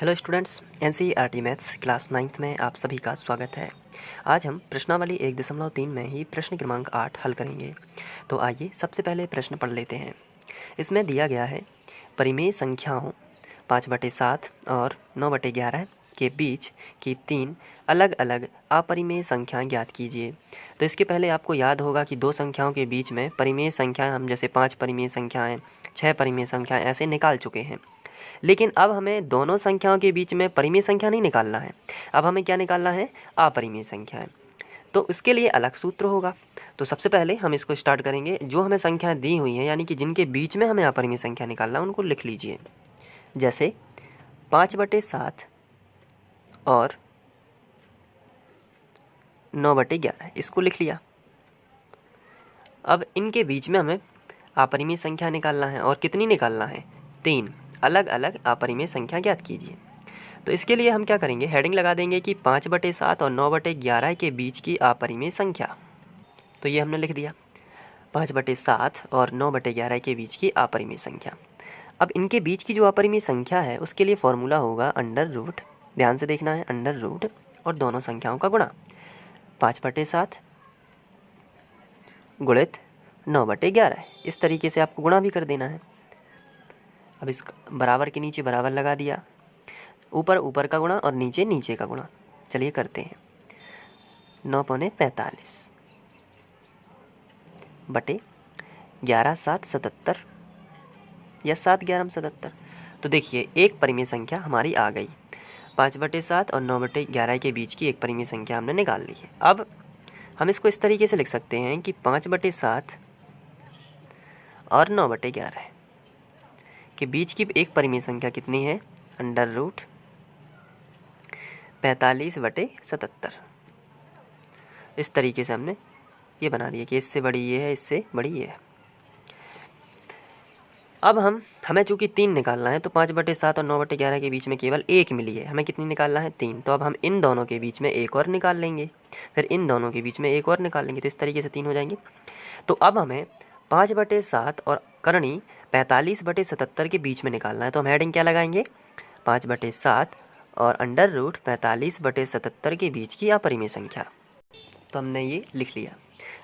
Hello students, NCERT maths class 9th में आप सभी का स्वागत है। आज हम प्रश्नावली 1.3 में ही प्रश्न क्रमांक 8 हल करेंगे। तो आइए सबसे पहले प्रश्न पढ़ लेते हैं। इसमें दिया गया है परिमेय संख्याओं 5/7 और 9/11 के बीच की 3 अलग अलग अपरिमेय संख्याएं ज्ञात कीजिए। तो इसके पहले आपको याद होगा कि दो संख्याओं के बीच में परिमेय संख्याएं हम जैसे 5 परिमेय संख्याएं, 6 परिमेय संख्याएं ऐसे निकाल चुके हैं। लेकिन अब हमें दोनों संख्याओं के बीच में परिमेय संख्या नहीं निकालना है। अब हमें क्या निकालना है? अपरिमेय संख्याएं। तो उसके लिए अलग सूत्र होगा। तो सबसे पहले हम इसको स्टार्ट करेंगे। जो हमें संख्याएं दी हुई हैं यानी कि जिनके बीच में हमें अपरिमेय संख्या निकालना है उनको लिख लीजिए। जैसे 5/7 और 9/11 इसको लिख लिया। अब इनके बीच में हमें अपरिमेय संख्या निकालना है और कितनी निकालना है? 3 अलग अलग अपरिमेय संख्या ज्ञात कीजिए। तो इसके लिए हम क्या करेंगे? हेडिंग लगा देंगे कि 5/7 और 9/11 के बीच की अपरिमेय संख्या। तो ये हमने लिख दिया 5/7 और 9/11 के बीच की अपरिमेय संख्या। अब इनके बीच की जो अपरिमेय संख्या है उसके लिए फॉर्मूला होगा अंडर रूट। ध्यान से देखना है, अंडर रूट और दोनों संख्याओं का गुणा 5/7 गुणित 9/11। इस तरीके से आपको गुणा भी कर देना है। अब इस बराबर के नीचे बराबर लगा दिया, ऊपर ऊपर का गुणा और नीचे नीचे का गुणा। चलिए करते हैं। 9×45 बटे 11×7 = 77 या 7×11 = 77। तो देखिए एक परिमेय संख्या हमारी आ गई। 5/7 और 9/11 के बीच की एक परिमेय संख्या हमने निकाल ली है। अब हम इसको इस तरीके से लिख सकते हैं कि 5/7 और 9/11 के बीच की एक परिमेय संख्या कितनी है? Under root 45/77। इस तरीके से हमने ये बना दिया कि इससे बड़ी ये है, इससे बड़ी ये है। अब हमें चूंकि 3 निकालना है तो 5/7 और 9/11 के बीच में केवल एक मिली है, हमें कितनी निकालना है? 3। तो अब हम इन दोनों के बीच में एक और निकाल लेंगे, फिर इन दोनों के बीच में एक और निकाल लेंगे, तो इस तरीके से 3 हो जाएंगे। तो अब हमें 5/7 और करणी 45/77 के बीच में निकालना है। तो हम हेडिंग क्या लगाएंगे? 5/7 और अंडर रूट 45/77 के बीच की अपरिमेय संख्या। तो हमने ये लिख लिया।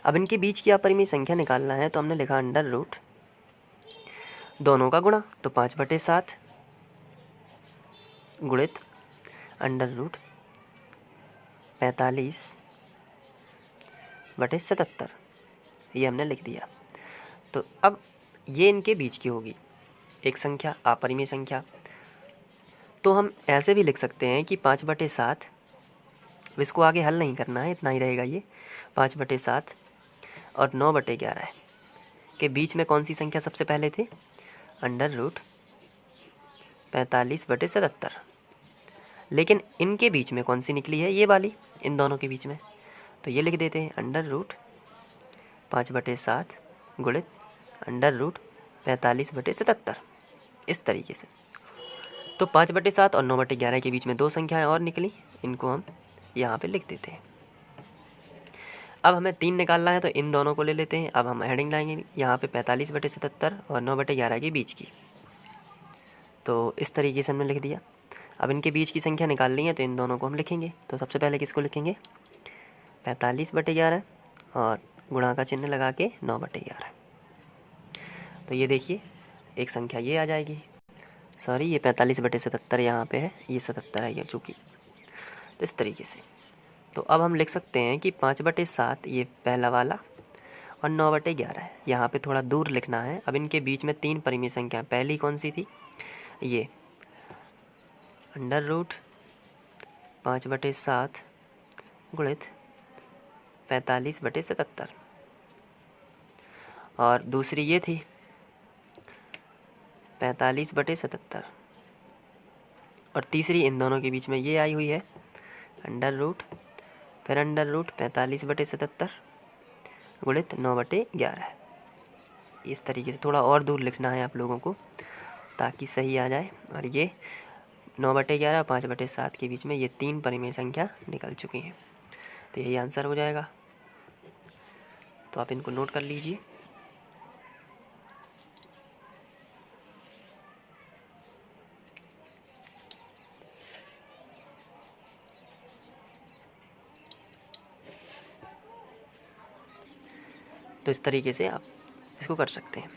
अब इनके बीच की अपरिमेय संख्या निकालना है तो हमने लिखा अंडर रूट दोनों का गुणा, तो 5/7 गुणित अंडर रूट 45/77 ये हमने लिख दिया। तो अब ये इनके बीच की होगी एक संख्या, अपरिमेय संख्या। तो हम ऐसे भी लिख सकते हैं कि 5/7, इसको आगे हल नहीं करना है, इतना ही रहेगा ये। 5/7 और 9/11 के बीच में कौन सी संख्या सबसे पहले थे? Under root 45/77। लेकिन इनके बीच में कौन सी निकली है? ये वाली, इन दोनों के बीच में। तो ये लिख देते हैं अंडर रूट 5/7 गुणित अंडर रूट 45/77 इस तरीके से। तो 5/7 और 9/11 के बीच में दो संख्याएं और निकली, इनको हम यहाँ पे लिख देते हैं। अब हमें 3 निकालना है तो इन दोनों को ले लेते हैं। अब हम हेडिंग लाएंगे यहाँ पे 45/77 और 9/11 के बीच की। तो इस तरीके से हमने लिख दिया। अब इनके बीच की संख्या निकालनी है तो इन दोनों को हम लिखेंगे। तो सबसे पहले किसको लिखेंगे? 45/11 और गुणा का चिन्ह लगा के 9/11। तो ये देखिए एक संख्या ये आ जाएगी। सॉरी, ये 45/77 यहाँ पे है, ये 77 है ये चूँकि। तो इस तरीके से तो अब हम लिख सकते हैं कि 5/7 ये पहला वाला और 9/11 है। यहाँ पे थोड़ा दूर लिखना है। अब इनके बीच में 3 परिमेय संख्या, पहली कौन सी थी? ये अंडर रूट 5/7 गुणित 45/77 और दूसरी ये थी 45/77 और तीसरी इन दोनों के बीच में ये आई हुई है अंडर रूट, फिर अंडर रूट 45/77 गुणित 9/11। इस तरीके से थोड़ा और दूर लिखना है आप लोगों को ताकि सही आ जाए। और ये 9/11 और 5/7 के बीच में ये 3 परिमेय संख्या निकल चुकी हैं। तो यही आंसर हो जाएगा। तो आप इनको नोट कर लीजिए। तो इस तरीके से आप इसको कर सकते हैं।